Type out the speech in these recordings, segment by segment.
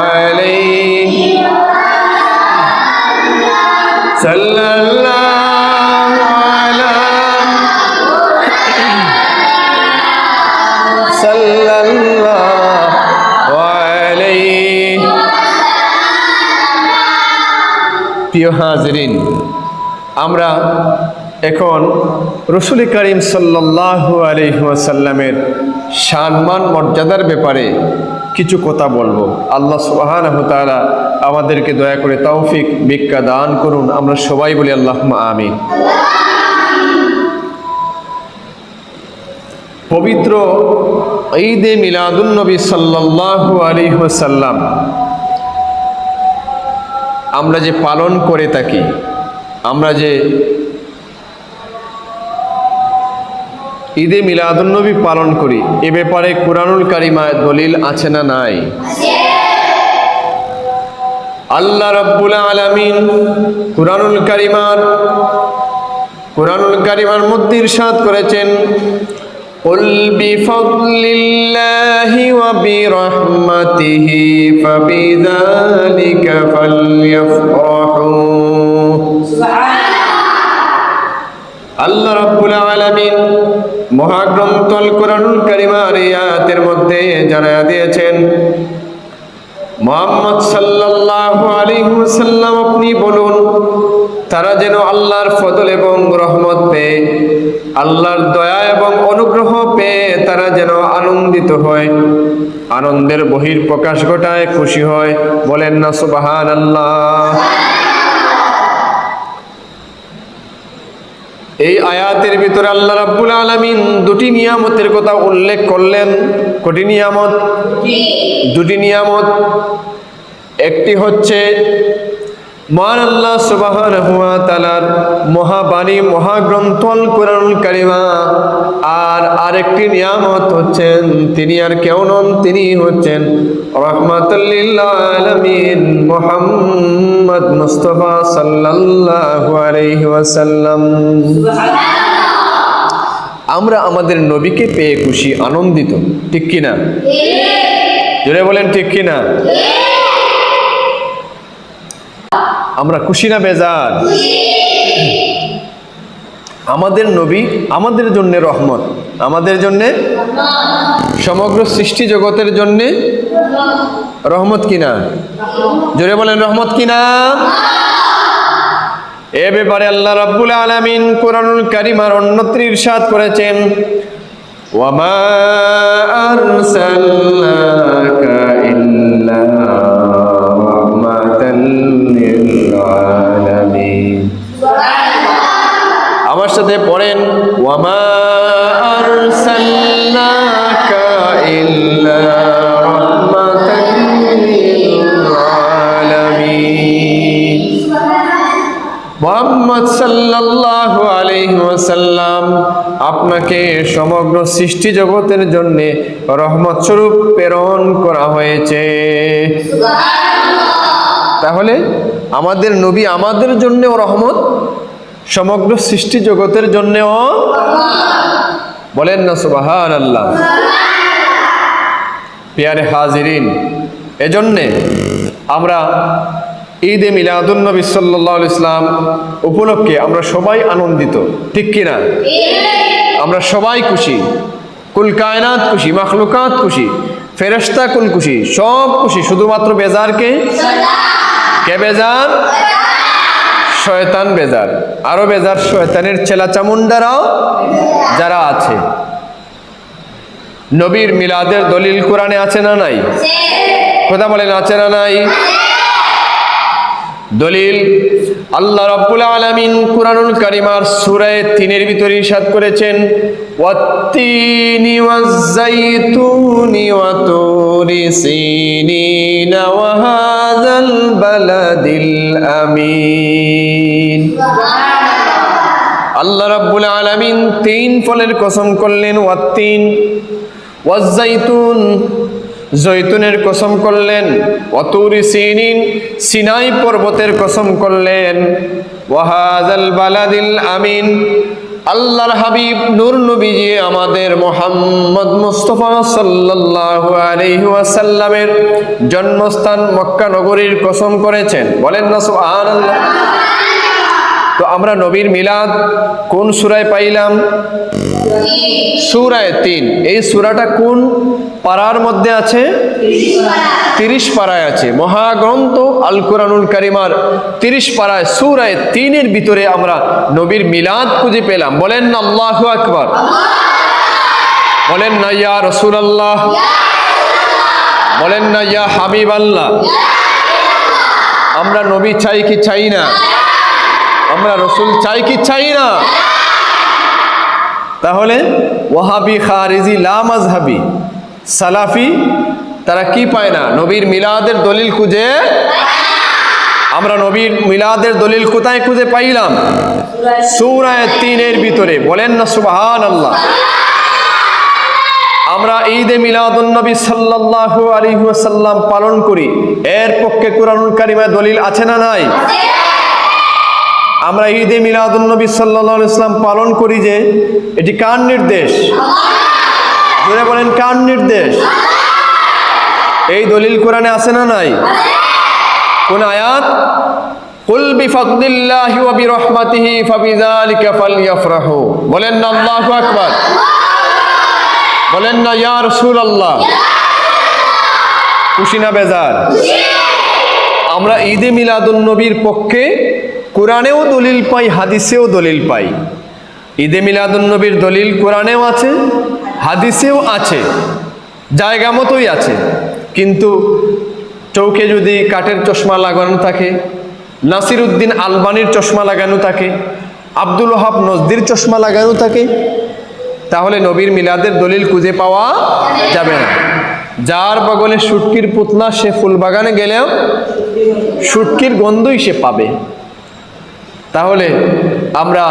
আলাইহি সাল্লাল্লাহু আলা সাল্লাল্লাহু আলাইহি। প্রিয় হাজিরিন, আমরা এখন রাসূল করিম সাল্লাল্লাহু আলাইহি ওয়াসাল্লামের সম্মান মর্যাদার ব্যাপারে কিছু কথা বলবো। আল্লাহ সুবহানাহু ওয়া তাআলা আমাদেরকে দয়া করে তৌফিক ভিক্ষা দান করুন। আমরা সবাই বলি আল্লাহুম্মা আমিন। পবিত্র ঈদে মিলাদুন নবী সাল্লাল্লাহু আলাইহি ওয়াসাল্লাম আমরা যে পালন করে থাকি, আমরা যে ঈদে মিলাদুন্নবী পালন করি, এ ব্যাপারে কুরআনুল কারিমায় দলিল আছে না নাই? আল্লাহ রাব্বুল আলামিন কুরআনুল কারিমার মধ্যে ইরশাদ করেছেন, কুল বিফাদলিল্লাহি ওয়া বিরহমাতিহি ফাবিযালিকা ফালইফরাহু। আল্লাহ রাব্বুল আলামিন মহাগ্রন্থ আল কুরআনুল কারিমার আয়াতের মধ্যে জানায়া দিয়েছেন, মুহাম্মদ সাল্লাল্লাহু আলাইহি ওয়াসাল্লাম আপনি বলুন, তারা যেন আল্লাহর ফজল এবং রহমত পেয়ে, আল্লাহর দয়া এবং অনুগ্রহ পেয়ে তারা যেন আনন্দিত হয়, আনন্দের বহির প্রকাশ ঘটায়, খুশি হয়। বলেন না সুবহানাল্লাহ। এই আয়াতের ভিতরে আল্লাহ রাব্বুল আলামিন দুটি নিয়ামতের কথা উল্লেখ করলেন। কটি নিয়ামত? দুটি নিয়ামত। একটি হচ্ছে মহান আল্লাহ সুবহানাহু ওয়া তাআলার মহাবাণী, মহাগ্রন্থ আল কুরআনুল কারিমা। আর আরেকটি নিয়ামত হচ্ছেন, তিনি আর কেউ নন, তিনি হচ্ছেন রাহমাতুল লিল আলামিন মুহাম্মদ মুস্তাফা সাল্লাল্লাহু আলাইহি ওয়াসাল্লাম। আমরা আমাদের নবীকে পেয়ে খুশি, আনন্দিত, ঠিক কিনা? জোরে বলেন ঠিক কিনা? আমরা খুশি না বেজার? আমাদের নবী আমাদের জন্য রহমত, আমাদের জন্য, সমগ্র সৃষ্টি জগতের জন্য রহমত কিনা? জোরে বলেন রহমত কিনা? এ ব্যাপারে আল্লাহ রাব্বুল আলামিন কুরআনুল কারিমার অন্যত্র ইরশাদ করেছেন, ওয়ামা আরসালনাকা ইল্লা রাহমাতাল লিল আলামিন। আমার সাথে পড়েন, ওয়ামা আরসালনাকা ইল্লা রাহমাতাল লিল আলামিন। মুহাম্মদ সাল্লাল্লাহু আলাইহি ওয়াসাল্লাম আপনাকে সমগ্র সৃষ্টি জগতের জন্য রহমত স্বরূপ প্রেরণ করা হয়েছে। তাহলে আমাদের নবী আমাদের জন্যও রহমত, সমগ্র সৃষ্টি জগতের জন্যও। বলেন না সুবহানাল্লাহ। প্রিয় হাজিরিন, এজন্যে আমরা ঈদে মিলাদুন নবী সাল্লাল্লাহু আলাইহি ওয়াসাল্লাম উপলক্ষে আমরা সবাই আনন্দিত, ঠিক কিনা? আমরা সবাই খুশি, কুল কায়নাত খুশি, মাখলুকাত খুশি, ফেরেশতা কুল খুশি, সব খুশি। শুধুমাত্র বেজার কে? কে বেজার? শয়তান বেজার। আরো বেজার শয়তানের ছেলা চামুন্ডারাও যারা আছে। নবীর মিলাদের দলিল কোরআনে আছে না নাই? কথা বলেন, আছে না নাই? দলিল আল্লাহ রাব্বুল আলামিন কুরআনুল কারিমার সূরা ৩ এর ভিতরে ইরশাদ করেছেন, ওয়াত-তিনি ওয়াজ-যাইতুনি ওয়া তুরি সিনিন ওয়া হাযাল বালাদিল আমিন। আল্লাহ রাব্বুল আলামিন ৩ ফলের কসম করলেন, ওয়াত-তিন, ওয়াজ-যাইতুন, জৈতুনের কসম করলেন, ওয়াতুরি সিনিন, সিনাই পর্বতের কসম করলেন, ওয়াহাজাল বালাদিল আমিন, আল্লাহর হাবিব নূর নবীজি আমাদের মুহাম্মদ মুস্তাফা সাল্লাল্লাহু আলাইহি ওয়াসাল্লামের জন্মস্থান মক্কা নগরীর কসম করেছেন, বলেন না সুবহানাল্লাহ। তো আমরা নবীর মিলাদ কোন সূরায় পাইলাম? সূরা ৩। এই সূরাটা কোন পারার মধ্যে আছে? ৩০ পারায় আছে। মহাগ্রন্থ আল কোরআনুল কারীমার ৩০ পারায় সূরা ৩-এর ভিতরে আমরা নবীর মিলাদ খুঁজে পেলাম। বলেন না আল্লাহু আকবার, বলেন না ইয়া রাসূলুল্লাহ, বলেন না ইয়া হাবিবাল্লাহ। আমরা নবী চাই কি চাই না? আমরা রসুল চাই কি চাই না? তাহলে ওয়াহাবি, খারিজি, লা মাযহাবি, সালাফি তারা কি পায় না? নবীর মিলাদের দলিল খুঁজে। আমরা নবীর মিলাদের দলিল কোথায় খুঁজে পাইলাম? সূরা ৩-এর ভিতরে। বলেন না সুবহানাল্লাহ। আমরা ঈদে মিলাদুন নবী সাল্লাল্লাহু আলাইহি ওয়াসাল্লাম পালন করি, এর পক্ষে কোরআনুল কারীমে দলিল আছে না নাই? আমরা ঈদে মিলাদুন নবী সাল্লাল্লাহু আলাইহি ওয়াসাল্লাম পালন করি যে এটি কার নির্দেশ? জোরে বলেন, কার নির্দেশ? এই দলিল কোরআনে আছে না নাই? কোন আয়াত? কুল বিফাদলিল্লাহি ওয়া বিরহমাতিহি ফাবিযালিকা ফালইফরাহু। বলেন না আল্লাহু আকবার, বলেন না ইয়া রাসূলুল্লাহ। খুশি না বেজার? আমরা ঈদে মিলাদুন নবীর পক্ষে কোরআনেও দলিল পাই, হাদিসেও দলিল পাই। ঈদে মিলাদুন নবীর দলিল কোরআনেও আছে, হাদিসেও আছে, জায়গা মতোই আছে। কিন্তু চৌকে যদি কাঠের চশমা লাগানো থাকে, নাসিরউদ্দিন আলবানির চশমা লাগানো থাকে, আব্দুল ওহাব নজদির চশমা লাগানো থাকে, তাহলে নবীর মিলাদের দলিল খুঁজে পাওয়া যাবে না। যার বগলে শুটকির পুতলা, সে ফুল বাগানে গেলেও শুটকির গন্ধই সে পাবে। তাহলে আমরা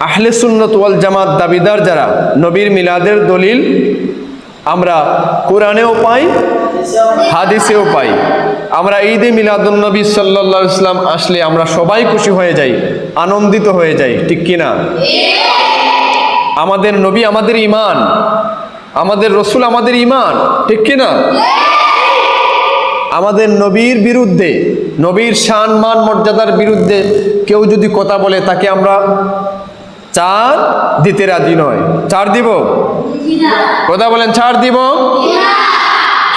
আহলে সুন্নাত ওয়াল জামাত দাবিদার যারা, নবীর মিলাদের দলিল আমরা কোরআনেও পাই, হাদিসেও পাই। আমরা ঈদে মিলাদুন নবী সাল্লাল্লাহু আলাইহি ওয়াসাল্লাম আসলে আমরা সবাই খুশি হয়ে যাই, আনন্দিত হয়ে যাই, ঠিক কিনা? আমাদের নবী আমাদের ঈমান, আমাদের রসুল আমাদের ঈমান, ঠিক কিনা? আমাদের নবীর বিরুদ্ধে, নবীর শান মান মর্যাদার বিরুদ্ধে কেউ যদি কথা বলে, তাকে আমরা 4 দিতে রাজি নয়। 4 দিব? কথা বলেন, 4 দিব?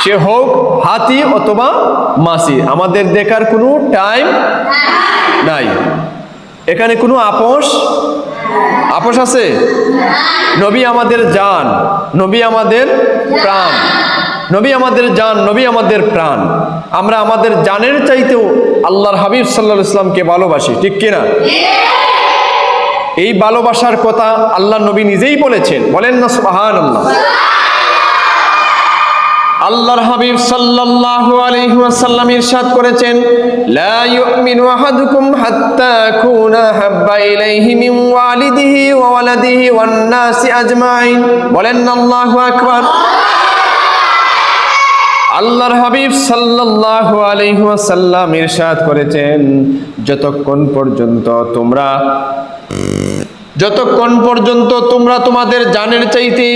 সে হোক হাতি অথবা মাছি, আমাদের দেখার কোনো টাইম নাই। এখানে কোনো আপোষ আছে? নবী আমাদের জান, নবী আমাদের প্রাণ, নবী আমাদের জান, নবী আমাদের প্রাণ। আমরা আমাদের জানের চাইতেও আল্লাহর হাবিব সাল্লাল্লাহু আলাইহি ওয়াসাল্লামকে ভালোবাসি, ঠিক কিনা? এই ভালোবাসার কথা আল্লাহ নবী নিজেই বলেছেন, বলেন না সুবহানাল্লাহ। আল্লাহর হাবিব সাল্লাল্লাহু আলাইহি ওয়াসাল্লাম ইরশাদ করেছেন, লা ইউমিনু আহাদুকুম হাত্তা কুনা হাব্বা ইলাইহি মিন ওয়ালিদিহি ওয়া ওয়ালাদিহি ওয়ান নাসি আজমাইন। বলেন না আল্লাহু আকবার। আল্লাহর হাবিব সাল্লাল্লাহু আলাইহি ওয়াসাল্লাম ইরশাদ করেছেন, যতক্ষণ পর্যন্ত তোমরা তোমাদের জানের চাইতে,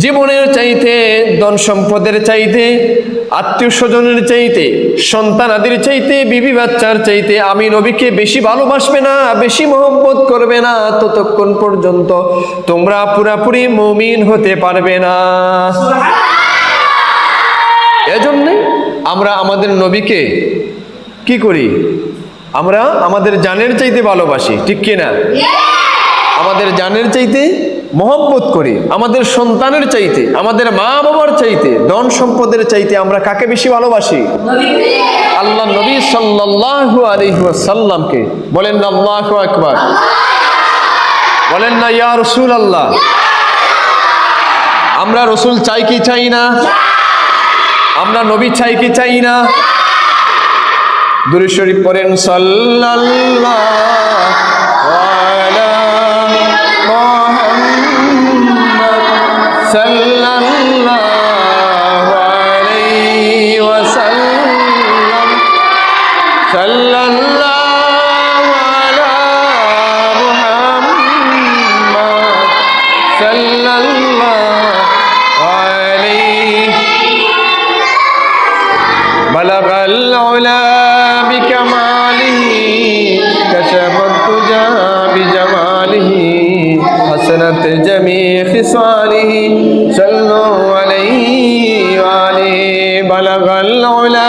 জীবনের চাইতে, ধন সম্পদের চাইতে, আত্মীয় স্বজনের চাইতে, সন্তানাদির চাইতে, বিবি বাচ্চার চাইতে আমি নবীকে বেশি ভালোবাসবে না, বেশি মহব্বত করবে না, ততক্ষণ পর্যন্ত তোমরা পুরাপুরি মুমিন হতে পারবে না। এজন্যে আমরা আমাদের নবীকে কি করি? আমরা আমাদের জানের চাইতে ভালোবাসি, ঠিক কিনা? আমাদের জানের চাইতে মহব্বত করি, আমাদের সন্তানের চাইতে, আমাদের মা বাবার চাইতে, ধন সম্পদের চাইতে আমরা কাকে বেশি ভালোবাসি? আল্লাহ নবী সাল্লাল্লাহু আলাইহি ওয়াসাল্লামকে। বলেন না আল্লাহু আকবার, বলেন না ইয়া রাসূলুল্লাহ। আমরা রসুল চাই কি চাই না? আমরা নবী চাই কি চাই না? দুরূদ শরীফ পড়েন, সাল্লাল্লাহু আলা মুহাম্মদ সাল্লাল্লাহু আলাইহি ওয়াসাল্লাম, সাল্লাল্লাহু আলা মুহাম্মদ বালাগাল উলা বিকামালিহি কাশাফাত তুজা বিজামালিহি হাসানাত জামি খিসালিহি সাল্লু আলাইহি ওয়া আলিহি বালাগাল উলা